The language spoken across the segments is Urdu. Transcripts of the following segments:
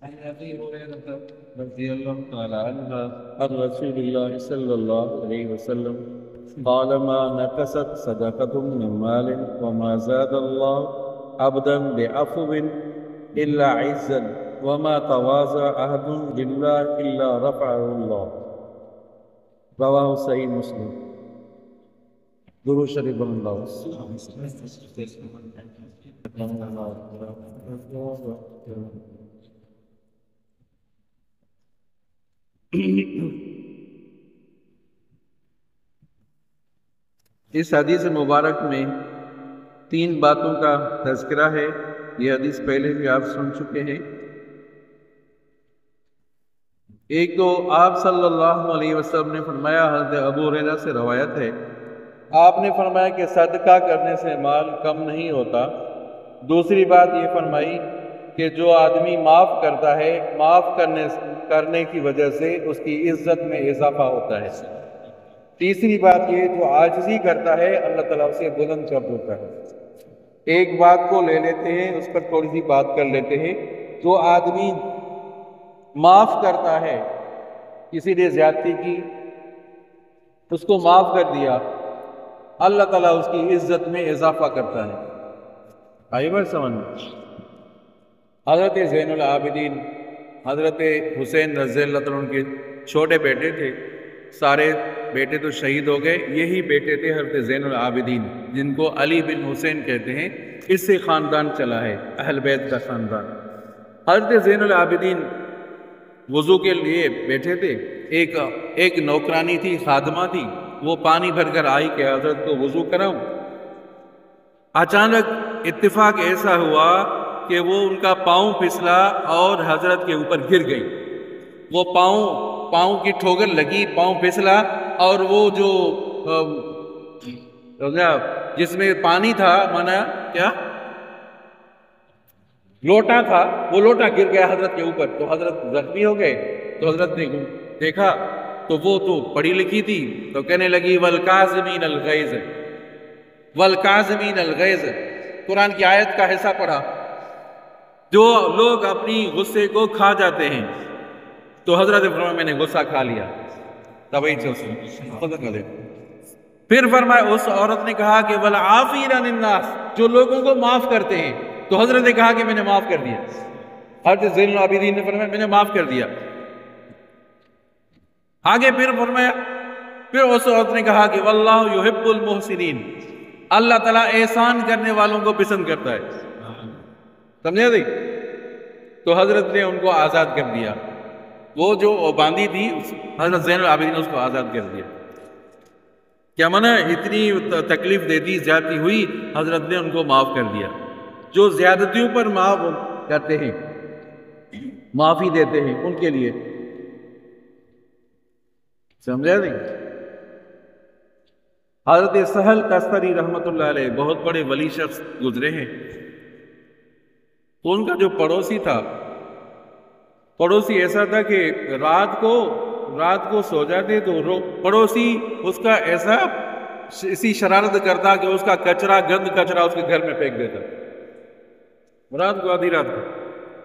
عن ابي هريره رضي الله تعالى عنها عن رسول الله صلى الله عليه وسلم قال ما نقصت صدقة من مال وما زاد الله عبدا بعفو إلا عزا وما تواضع أحد لله إلا رفعه الله رواه صحيح مسلم درود شریف اللہ اس حدیث مبارک میں 3 باتوں کا تذکرہ ہے۔ یہ حدیث پہلے بھی آپ سن چکے ہیں۔ ایک تو آپ صلی اللہ علیہ وسلم نے فرمایا، حضرت ابو ہریرہ سے روایت ہے، آپ نے فرمایا کہ صدقہ کرنے سے مال کم نہیں ہوتا۔ دوسری بات یہ فرمائی کہ جو آدمی معاف کرتا ہے، معاف کرنے کی وجہ سے اس کی عزت میں اضافہ ہوتا ہے۔ تیسری بات یہ، جو عاجزی کرتا ہے اللہ تعالیٰ اسے بلند کر دیتا ہے۔ ایک بات کو لے لیتے ہیں، اس پر تھوڑی سی بات کر لیتے ہیں۔ جو آدمی معاف کرتا ہے، کسی نے زیادتی کی، اس کو معاف کر دیا، اللہ تعالیٰ اس کی عزت میں اضافہ کرتا ہے۔ آئی بات سمجھ میں؟ حضرت زین العابدین حضرت حسین رضی اللہ عنہ کے چھوٹے بیٹے تھے، سارے بیٹے تو شہید ہو گئے، یہی بیٹے تھے حضرت زین العابدین، جن کو علی بن حسین کہتے ہیں۔ اس سے خاندان چلا ہے، اہل بیت کا خاندان۔ حضرت زین العابدین وضو کے لیے بیٹھے تھے، ایک نوکرانی تھی، خادمہ تھی، وہ پانی بھر کر آئی کہ حضرت کو وضو کراؤں۔ اچانک اتفاق ایسا ہوا کہ وہ ان کا پاؤں پھسلا اور حضرت کے اوپر گر گئی۔ وہ پاؤں کی ٹھوکر لگی، پاؤں پھسلا، اور وہ جو جس میں پانی تھا، مانا کیا، لوٹا تھا، وہ لوٹا گر گیا حضرت کے اوپر، تو حضرت زخمی ہو گئے۔ تو حضرت نے دیکھا تو وہ تو پڑھی لکھی تھی، تو کہنے لگی والکاظمین الغیظ، والکاظمین الغیظ، قرآن کی آیت کا حصہ پڑھا۔ جو لوگ اپنی غصے کو کھا جاتے ہیں، تو حضرت فرمایا میں نے غصہ کھا لیا، تبھی پھر فرمایا اس عورت نے کہا کہ والعافین عن الناس، جو لوگوں کو معاف کرتے ہیں، تو حضرت نے کہا کہ میں نے معاف کر دیا۔ حضرت زین العابدین نے فرمایا میں نے معاف کر دیا۔ آگے پھر فرمایا، پھر اس عورت نے کہا کہ واللہ یحب المحسنین، اللہ تعالیٰ احسان کرنے والوں کو پسند کرتا ہے۔ سمجھے تھی؟ تو حضرت نے ان کو آزاد کر دیا۔ وہ جو باندھی تھی، حضرت زین العابدین نے اس کو آزاد کر دیا۔ کیا منع، اتنی تکلیف دیتی، زیادتی ہوئی، حضرت نے ان کو معاف کر دیا۔ جو زیادتیوں پر معاف کرتے ہیں، معافی دیتے ہیں، ان کے لیے، سمجھا نہیں؟ حضرت سہل تستری رحمت اللہ علیہ بہت بڑے ولی شخص گزرے ہیں۔ ان کا جو پڑوسی تھا، پڑوسی ایسا تھا کہ رات کو سو جاتے تو پڑوسی اس کا ایسی شرارت کرتا کہ اس کا گند کچرا اس کے گھر میں پھینک دیتا، رات کو، آدھی رات کو،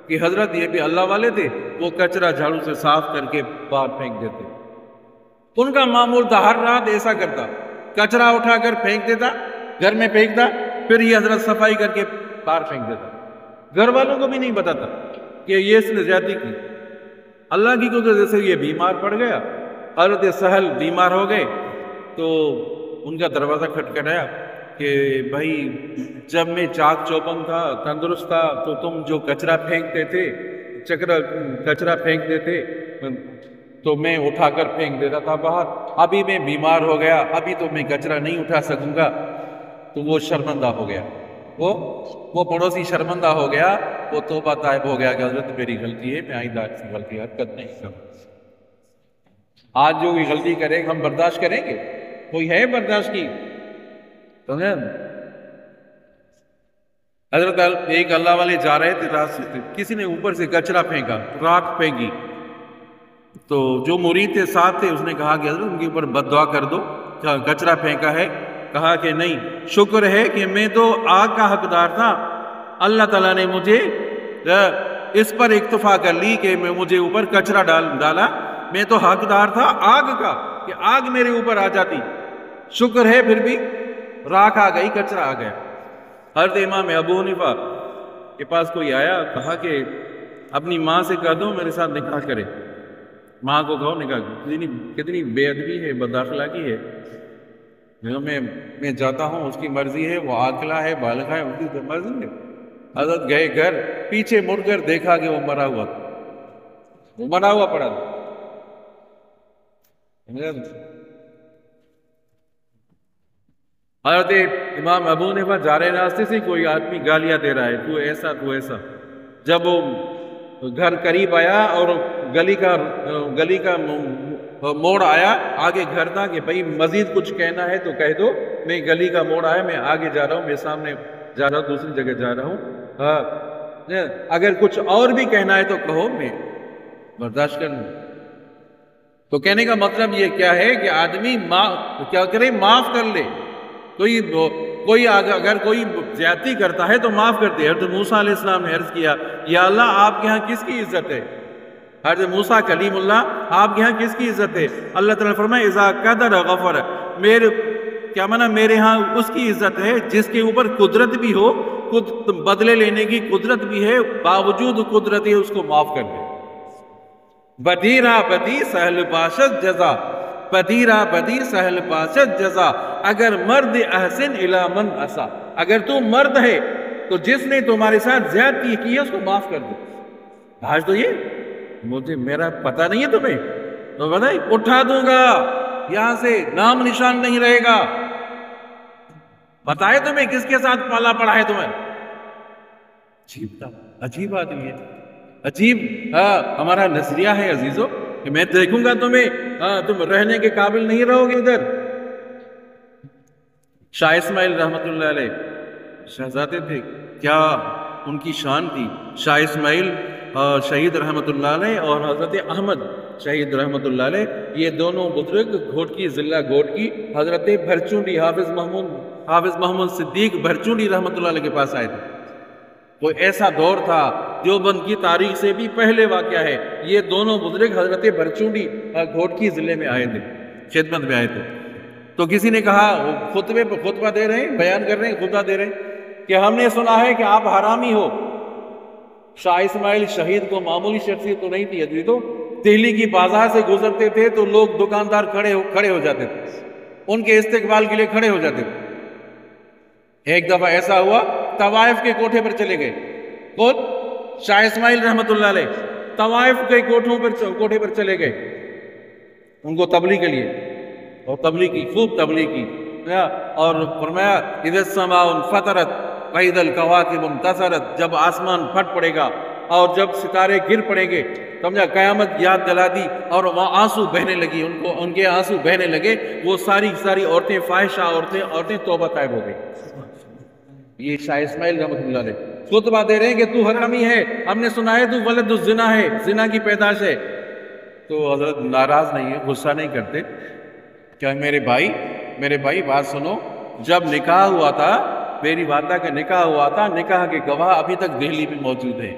کہ حضرت یہ بھی اللہ والے تھے، وہ کچرا جھاڑو سے صاف کر کے باہر پھینک دیتے۔ ان کا معمول تھا، ہر رات ایسا کرتا، کچرا اٹھا کر پھینک دیتا، گھر میں پھینکتا، پھر یہ حضرت صفائی کر کے باہر پھینک دیتا۔ گھر والوں کو بھی نہیں بتاتا کہ یہ اس نے زیادتی کی۔ اللہ کی قدرت سے یہ بیمار پڑ گیا، حضرت سہل بیمار ہو گئے، تو ان کا دروازہ کھٹکھٹایا کہ بھائی جب میں چاک چوبند تھا، تندرست تھا، تو تم جو کچرا پھینکتے تھے، کچرا پھینکتے تھے، تو میں اٹھا کر پھینک دیتا تھا باہر۔ ابھی میں بیمار ہو گیا، ابھی تو میں کچرا نہیں اٹھا سکوں گا۔ تو وہ شرمندہ ہو گیا، وہ پڑوسی شرمندہ ہو گیا، وہ توبہ طائب ہو گیا کہ حضرت میری غلطی ہے، میں آئندہ ایسی غلطی حرکت نہیں کروں۔ آج جو بھی غلطی کرے ہم برداشت کریں گے؟ کوئی ہے برداشت کی؟ سمجھیں؟ حضرت ایک اللہ والے جا رہے تھے، راست سے کسی نے اوپر سے کچرا پھینکا، راکھ پھینکی، تو جو مرید تھے ساتھ تھے، اس نے کہا کہ حضرت ان کے اوپر بد دعا کر دو، کچرا پھینکا ہے۔ کہا کہ نہیں، شکر ہے کہ میں تو آگ کا حقدار تھا، اللہ تعالیٰ نے مجھے اس پر اکتفا کر لی کہ میں مجھے اوپر کچرا ڈالا، میں تو حقدار تھا آگ کا کہ آگ میرے اوپر آ جاتی، شکر ہے پھر بھی راکھ آ گئی، کچرا آ گیا۔ حضرت امام ابو حنیفہ کے پاس کوئی آیا، کہا کہ اپنی ماں سے کہہ دو میرے ساتھ نکاح کرے، ماں کو کہو نکاح، کتنی بے ادبی ہے، بد اخلاقی ہے، میں جاتا ہوں، اس کی مرضی ہے، وہ عاقلہ ہے، بالغہ ہے، اس کی مرضی ہے۔ حضرت گئے گھر، پیچھے مڑ کر دیکھا کہ وہ مرا ہوا تھا، وہ مرا ہوا پڑا تھا۔ حضرت امام ابو حنیفہ جا رہے راستے سے کوئی آدمی گالیاں دے رہا ہے، تو ایسا تو ایسا۔ جب وہ گھر قریب آیا اور گلی کا موڑ آیا، آگے گھر تھا کہ بھئی مزید کچھ کہنا ہے تو کہہ دو، میں گلی کا موڑ آیا، میں آگے جا رہا ہوں، میں سامنے جا رہا ہوں، دوسری جگہ جا رہا ہوں، اگر کچھ اور بھی کہنا ہے تو کہو، میں برداشت کر لوں۔ تو کہنے کا مطلب یہ کیا ہے کہ آدمی کیا کرے، معاف کر لے۔ اگر کوئی زیادتی کرتا ہے تو معاف کر دے۔ حضرت موسیٰ علیہ السلام نے عرض کیا، یا اللہ آپ کے ہاں کس کی عزت ہے؟ حضرت موسیٰ کلیم اللہ، آپ کے ہاں کس کی عزت ہے؟ اللہ تعالیٰ نے فرمایا اذا قدر غفر، کیا معنی میرے ہاں اس کی عزت ہے جس کے اوپر قدرت بھی ہو، بدلے لینے کی قدرت بھی ہے، باوجود قدرت ہی اس کو معاف کر دے۔ بدیرہ بدی سہل باشد جزا، بدیرہ بدی سہل باشد جزا، اگر مرد احسن الی من اسا، اگر تو مرد ہے تو جس نے تمہارے ساتھ زیادتی کی ہے اس کو معاف کر دو۔ آج تو یہ میرا پتہ نہیں ہے تمہیں تو بتائیں، اٹھا دوں گا یہاں سے، نام نشان نہیں رہے گا۔ بتائے تمہیں کس کے ساتھ پالا پڑا ہے تمہیں؟ عجیب آدمی ہے، عجیب ہمارا نظریہ ہے عزیزو، کہ میں دیکھوں گا تمہیں، تم رہنے کے قابل نہیں رہو گے ادھر۔ شاہ اسماعیل رحمت اللہ علیہ شہزادے تھے، کیا ان کی شان تھی۔ شاہ اسماعیل شہید رحمت اللہ علیہ اور حضرت احمد شہید رحمت اللہ علیہ، یہ دونوں بزرگ گھوٹکی ضلع گھوٹکی حضرت بھرچونڈی حافظ محمود صدیق بھرچونڈی رحمت اللہ علیہ کے پاس آئے تھے۔ وہ ایسا دور تھا دیوبند کی تاریخ سے بھی پہلے واقعہ ہے، یہ دونوں بزرگ حضرت بھرچونڈی گھوٹکی ضلع میں آئے تھے، خدمت میں آئے تھے۔ تو کسی نے کہا، وہ خطبے پر خطبہ دے رہے ہیں، بیان کر رہے ہیں، خطبہ دے رہے ہیں کہ ہم نے سنا ہے کہ آپ حرامی ہو۔ شاہ اسماعیل شہید کو معمولی شخصیت تو نہیں تھی، ابھی تو دہلی کی بازار سے گزرتے تھے تو لوگ دکاندار کھڑے ہو جاتے تھے، ان کے استقبال کے لیے کھڑے ہو جاتے تھے۔ ایک دفعہ ایسا ہوا، طوائف کے کوٹھے پر چلے گئے، کون؟ شاہ اسماعیل رحمت اللہ علیہ طوائف کے کوٹھے پر چلے گئے ان کو تبلیغ کے لیے، اور تبلیغ کی، خوب تبلیغ کی، اور فرمایا اذا السماء انفطرت واذا الکواکب انتصرت، جب آسمان پھٹ پڑے گا اور جب ستارے گر پڑیں گے، سمجھا، قیامت یاد دلا دی، اور وہاں آنسو بہنے لگی، ان کے آنسو بہنے لگے، وہ ساری عورتیں، فاحشہ عورتیں توبہ طائب ہو گئی۔ یہ شاہ اسماعیل رحمت اللہ علیہ خطبہ دے رہے ہیں کہ تو حرامی ہے، ہم نے سنا ہے تو ولد الزنا ہے، زنا کی پیداش ہے۔ تو حضرت ناراض نہیں ہے، غصہ نہیں کرتے، کیا میرے بھائی بات سنو، جب نکاح ہوا تھا، میری والدہ کا نکاح ہوا تھا، نکاح کے گواہ ابھی تک دہلی میں موجود ہیں،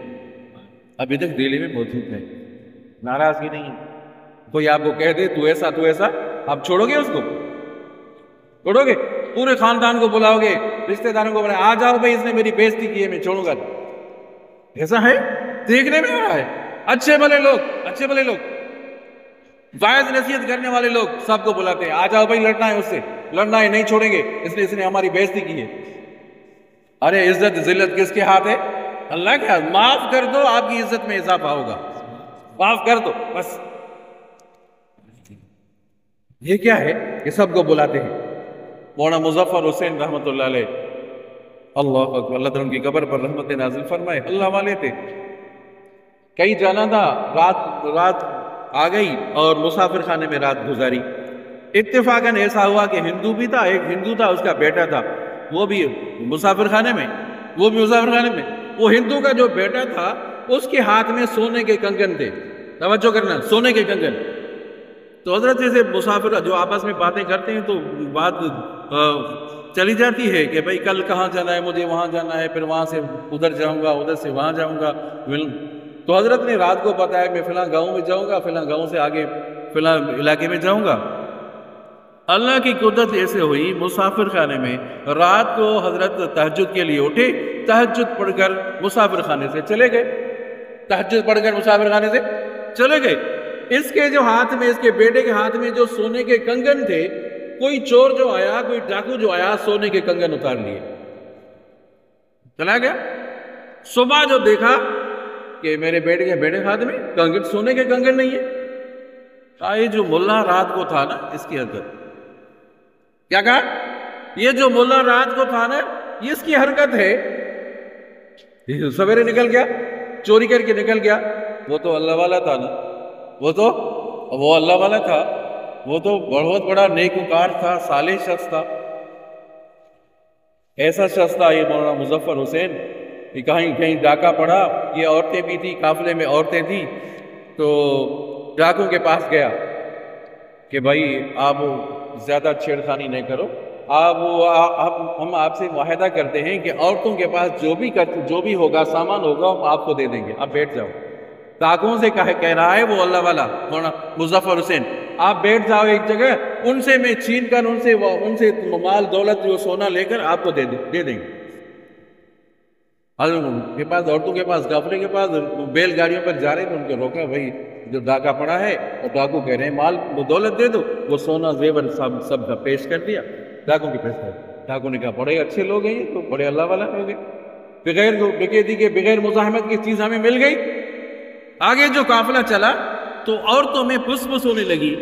ابھی تک دہلی میں موجود ہیں، ناراضگی نہیں ہے۔ کوئی آپ کو کہہ دے تو ایسا، آپ چھوڑو گے اس کو؟ چھوڑو گے؟ پورے خاندان کو بلاؤ گے، رشتہ داروں کو بلاؤ، آ جاؤ بھائی، اس نے میری بےزتی کی ہے، میں چھوڑوں گا؟ ایسا ہے؟ دیکھنے میں ہو رہا ہے، اچھے بھلے لوگ واعظ نصیحت کرنے والے لوگ سب کو بلاتے ہیں، آ جاؤ بھائی، لڑنا ہے اس سے، لڑنا ہے، نہیں چھوڑیں گے، اس نے ہماری بےزتی کی ہے۔ ارے عزت ذلت کس کے ہاتھ ہے؟ اللہ کے ہاتھ۔ معاف کر دو، آپ کی عزت میں اضافہ ہوگا، معاف کر دو بس۔ یہ کیا ہے؟ یہ سب کو بلاتے ہیں۔ مولانا مظفر حسین رحمت اللہ علیہ، اللہ اکبر، اللہ تعالیٰ ان کی قبر پر رحمت نازل فرمائے، اللہ والے تھے، کہیں جانا تھا، رات آ گئی اور مسافر خانے میں رات گزاری۔ اتفاقاً ایسا ہوا کہ ہندو بھی تھا، ایک ہندو تھا، اس کا بیٹا تھا، وہ بھی مسافر خانے میں، وہ ہندو کا جو بیٹا تھا اس کے ہاتھ میں سونے کے کنگن تھے، توجہ کرنا، سونے کے کنگن۔ تو حضرت جیسے مسافر جو آپس میں باتیں کرتے ہیں تو بات چلی جاتی ہے کہ بھئی کل کہاں جانا ہے، مجھے وہاں جانا ہے، پھر وہاں سے ادھر جاؤں گا، ادھر سے وہاں جاؤں گا۔ تو حضرت نے رات کو بتایا میں فلاں گاؤں میں جاؤں گا، فلاں گاؤں سے آگے فلاں علاقے میں جاؤں گا۔ اللہ کی قدرت ایسے ہوئی، مسافر خانے میں رات کو حضرت تہجد کے لیے اٹھے، تہجد پڑھ کر مسافر خانے سے چلے گئے، تہجد پڑھ کر مسافر خانے سے چلے گئے۔ اس کے جو ہاتھ میں، اس کے بیٹے کے ہاتھ میں جو سونے کے کنگن تھے، کوئی چور جو آیا، کوئی ڈاکو جو آیا، سونے کے کنگن اتار لیے، چلا گیا۔ صبح جو دیکھا کہ میرے بیٹے کے ہاتھ میں کنگن، سونے کے کنگن نہیں ہے، کہا یہ جو ملا رات کو تھا نا، اس کی حرکت، کیا کہا؟ یہ جو ملا رات کو تھا نا، یہ اس کی حرکت ہے۔ سویرے نکل گیا، چوری کر کے نکل گیا، وہ تو اللہ والا تھا نا، وہ اللہ والا تھا، وہ تو بہت بڑا نیکوکار تھا، صالح شخص تھا، ایسا شخص تھا یہ مولانا مظفر حسین۔ کہیں ڈاکہ پڑا، یہ عورتیں بھی تھی، قافلے میں عورتیں تھیں، تو ڈاکوں کے پاس گیا کہ بھائی آپ زیادہ چھیڑخانی نہیں کرو، ہم آپ سے معاہدہ کرتے ہیں کہ عورتوں کے پاس جو بھی ہوگا، سامان ہوگا، ہم آپ کو دے دیں گے، آپ بیٹھ جاؤ۔ ڈاکوں سے کہہ رہا ہے وہ اللہ والا مولانا مظفر حسین، آپ بیٹھ جاؤ ایک جگہ، ان سے میں چھین کر ان سے مال دولت جو سونا لے کر آپ کو دے دیں گے۔ حضرت کے پاس، عورتوں کے پاس، قافلے کے پاس بیل گاڑیوں پر جا رہے تھے، ان کو روکا، بھائی جو ڈاکہ پڑا ہے، اور ڈاکو کہہ رہے ہیں مال دولت دے دو، وہ سونا زیور سب کا پیش کر دیا، ڈاکوں کے پیسے۔ ڈاکو نے کہا بڑے اچھے لوگ ہیں یہ تو، بڑے اللہ والا ہو گئے، بغیر ڈکیتی کے، بغیر مزاحمت کی چیز ہمیں مل گئی۔ آگے جو قافلہ چلا تو عورتوں میں پھس پھس ہونے لگی،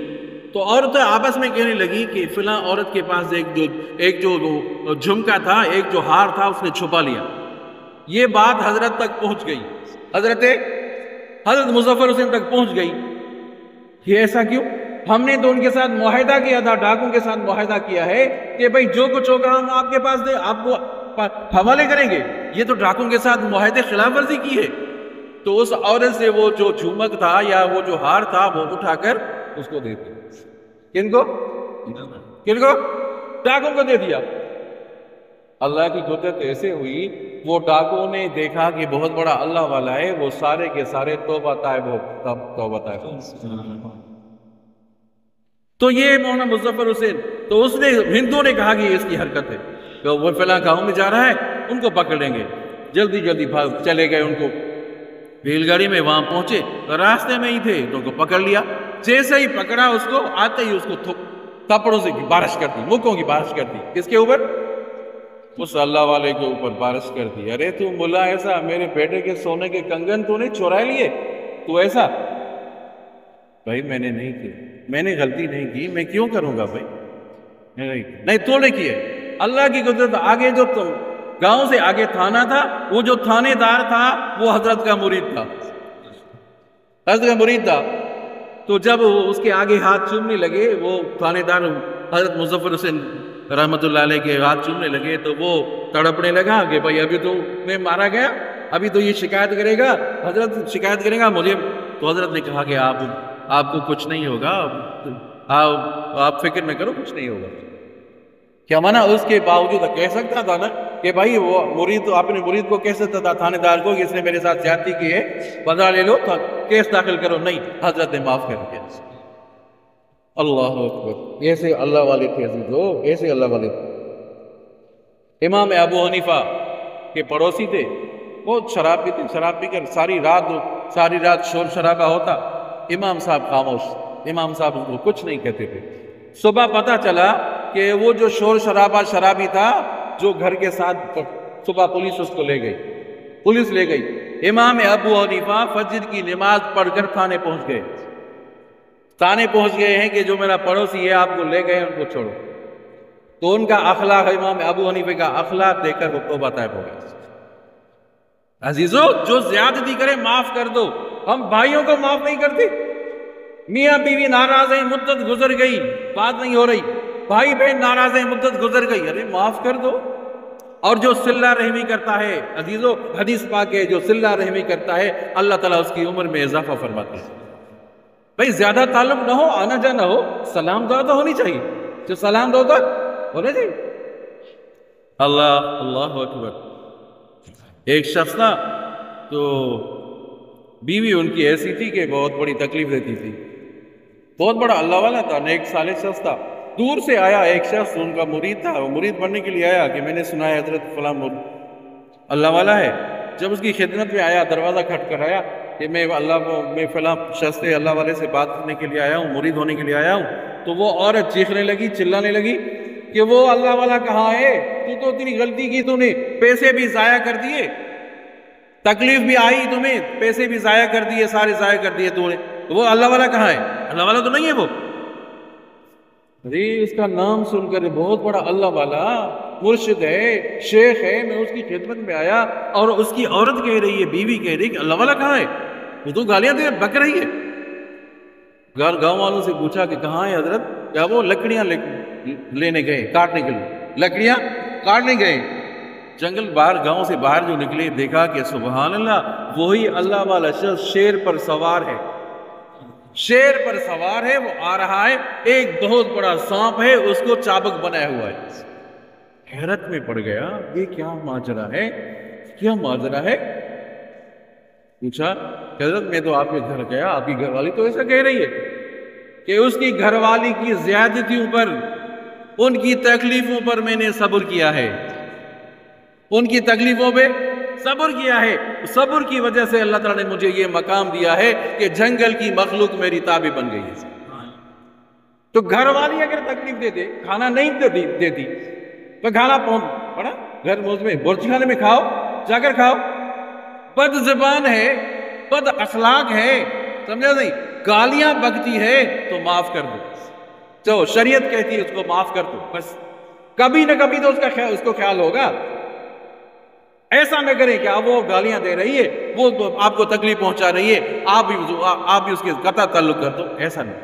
تو عورتیں آپس میں کہنے لگی کہ فلاں عورت کے پاس ایک جو جھمکا تھا، ایک جو ہار تھا، اس نے چھپا لیا۔ یہ بات حضرت تک پہنچ گئی، حضرت مظفر حسین تک پہنچ گئی۔ یہ ایسا کیوں؟ ہم نے تو ان کے ساتھ معاہدہ کیا تھا، ڈاکوں کے ساتھ معاہدہ کیا ہے کہ بھائی جو کچھ ہوگا ہم آپ کے پاس دیں، آپ کو حوالے کریں گے۔ یہ تو ڈاکوں کے ساتھ معاہدے خلاف ورزی کی ہے۔ تو اس عورت سے وہ جو جھومک تھا یا وہ جو ہار تھا وہ اٹھا کر اس کو دے دیا۔ کن کو؟ ڈاکوں کو دے دیا۔ اللہ کی قدرت ایسے ہوئی، وہ ڈاکوں نے دیکھا کہ بہت بڑا اللہ والا ہے، وہ سارے کے سارے توبہ طائب ہو۔ تو یہ مولانا مظفر حسین، تو اس نے، ہندوؤں نے کہا کہ یہ اس کی حرکت ہے، کہ وہ فلاں گاؤں میں جا رہا ہے، ان کو پکڑ لیں گے۔ جلدی چلے گئے، ان کو ریل گاڑی میں وہاں پہنچے، راستے میں ہی تھے تو ان کو پکڑ لیا۔ جیسے ہی پکڑا اس کو، آتے ہی اس کو تھپڑوں سے بارش کر دی، مکوں کی بارش کر دی۔ کس کے اوپر؟ اس اللہ والے کے اوپر بارش کر دی۔ ارے تو ملا ایسا، میرے بیٹے کے سونے کے کنگن تو نہیں چورا لیے؟ تو ایسا؟ بھائی میں نے نہیں کی، میں نے غلطی نہیں کی، میں کیوں کروں گا بھائی؟ نہیں تو نے کیے۔ اللہ کی قدرت۔ آگے جو گاؤں سے آگے تھانہ تھا، وہ جو تھانے دار تھا وہ حضرت کا مرید تھا، تو جب اس کے آگے ہاتھ چومنے لگے، وہ تھانے دار حضرت مظفر حسین رحمت اللہ علیہ کے ہاتھ چومنے لگے، تو وہ تڑپنے لگا کہ بھائی ابھی تو میں مارا گیا، ابھی تو یہ شکایت کرے گا، حضرت شکایت کرے گا مجھے۔ تو حضرت نے کہا کہ آپ کو کچھ نہیں ہوگا، آپ فکر نہ کرو، کچھ نہیں ہوگا۔ کیا مانا؟ اس کے باوجود کہہ سکتا تھا نا کہ بھائی وہ مرید، تو اپنے مرید کو کہہ سکتا تھا تھانے دار کو کہ اس نے میرے ساتھ زیادتی کی ہے، بدلہ لے لو، کیس داخل کرو۔ نہیں، حضرت نے معاف کر دیا۔ اللہ اکبر۔ ایسے اللہ والے تھے عزیزو، ایسے اللہ والے تھے۔ امام ابو حنیفہ کے پڑوسی تھے، وہ شراب پیتے، شراب پی کر ساری رات شور شرابہ ہوتا، امام صاحب خاموش، امام صاحب کو کچھ نہیں کہتے تھے۔ صبح پتہ چلا کہ وہ جو شور شرابہ شرابی تھا، جو گھر کے ساتھ، صبح پولیس اس کو لے گئی۔ امام ابو حنیفہ فجر کی نماز پڑھ کر تھانے پہنچ گئے ہیں کہ جو میرا پڑوسی ہے، آپ کو لے گئے، ان کو چھوڑو۔ تو ان کا اخلاق، امام ابو حنیفہ کا اخلاق دیکھ کر وہ توبہ طائب ہو گیا۔ عزیزو، جو زیادتی کرے معاف کر دو۔ ہم بھائیوں کو معاف نہیں کرتے، میاں بیوی ناراض ہیں، مدت گزر گئی، بات نہیں ہو رہی، بھائی بہن ناراض ہیں، مدت گزر گئی، ارے معاف کر دو۔ اور جو صلہ رحمی کرتا ہے، عزیزو حدیث پاک ہے، جو صلہ رحمی کرتا ہے اللہ تعالیٰ اس کی عمر میں اضافہ فرماتے ہیں۔ بھائی زیادہ تعلق نہ ہو، آنا جانا ہو، سلام دعا تو ہونی چاہیے، جو سلام دعا ہونا چاہیے۔ اللہ اکبر۔ ایک شخص تھا، تو بیوی ان کی ایسی تھی کہ بہت بڑی تکلیف دیتی تھی. بہت بڑا اللہ والا تھا، نیک صالح شخص تھا. دور سے آیا ایک شخص، ان کا مرید تھا، وہ مرید بننے کے لیے آیا کہ میں نے سنا ہے حضرت فلاں اللہ والا ہے. جب اس کی خدمت میں آیا، دروازہ کھٹکھٹایا کہ میں فلاں شخص سے، اللہ والے سے بات کرنے کے لیے آیا ہوں، مرید ہونے کے لیے آیا ہوں. تو وہ عورت چیخنے لگی، چلانے لگی کہ وہ اللہ والا کہاں ہے؟ تو اتنی غلطی کی، تو نے پیسے بھی ضائع کر دیے، تکلیف بھی آئی تمہیں، پیسے بھی ضائع کر دیے، سارے ضائع کر دیے تو نے. تو وہ اللہ والا کہاں ہے؟ اللہ والا تو نہیں ہے وہ. ارے اس کا نام سن کر بہت بڑا اللہ والا مرشد ہے، شیخ ہے، میں اس کی خدمت میں آیا اور اس کی عورت کہہ رہی ہے، بیوی کہہ رہی ہے کہ اللہ والا کہاں ہے؟ وہ تو گالیاں دے بک رہی ہے. گاؤں والوں سے پوچھا کہ کہاں ہے حضرت؟ کیا وہ لکڑیاں لینے گئے، کاٹنے کے لیے لکڑیاں کاٹنے گئے. جنگل باہر، گاؤں سے باہر جو نکلے، دیکھا کہ سبحان اللہ، وہی اللہ والا شخص شیر پر سوار ہے. شیر پر سوار ہے، وہ آ رہا ہے، ایک بہت بڑا سانپ ہے، اس کو چابک بنایا ہوا ہے. حیرت میں پڑ گیا، یہ کیا ماجرا ہے، کیا ماجرا ہے؟ پوچھا کہ حضرت میں تو آپ کے گھر گیا، آپ کی گھر والی تو ایسا کہہ رہی ہے کہ اس کی گھر والی کی زیادتیوں پر، ان کی تکلیفوں پر میں نے صبر کیا ہے، ان کی تکلیفوں پہ صبر کیا ہے. صبر کی وجہ سے اللہ تعالیٰ نے مجھے یہ مقام دیا ہے کہ جنگل کی مخلوق میری تابع بن گئی ہے. تو گھر والی اگر تکلیف دیتے، کھانا نہیں دیتی تو کھانا پڑا گھر میں برج خانے میں کھاؤ، جا کر کھاؤ. بد زبان ہے، بد اخلاق ہے، سمجھا نہیں، گالیاں بکتی ہے تو معاف کر دو. تو شریعت کہتی ہے اس کو معاف کر دو، بس کبھی نہ کبھی تو اس کو خیال ہوگا. ایسا نہ کریں کہ آپ وہ گالیاں دے رہی ہے، وہ آپ کو تکلیف پہنچا رہی ہے، آپ بھی اس کے قطع تعلق کر دو. ایسا نہیں.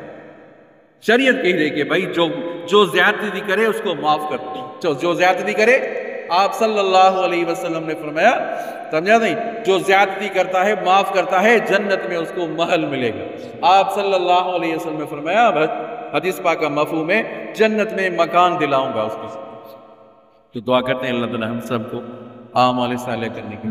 شریعت کہہ رہی کہ بھائی جو زیادتی کرے اس کو معاف کر دو. جو زیادتی کرے، آپ صلی اللہ علیہ وسلم نے فرمایا، سمجھا نہیں، جو زیادتی کرتا ہے، معاف کرتا ہے، جنت میں اس کو محل ملے گا. آپ صلی اللہ علیہ وسلم نے فرمایا، حدیث پاک کا مفہوم ہے، جنت میں مکان دلاؤں گا اس کو. تو دعا کرتے ہیں اللہ تعالیٰ ہم سب کو اعمال صالح کرنے کی.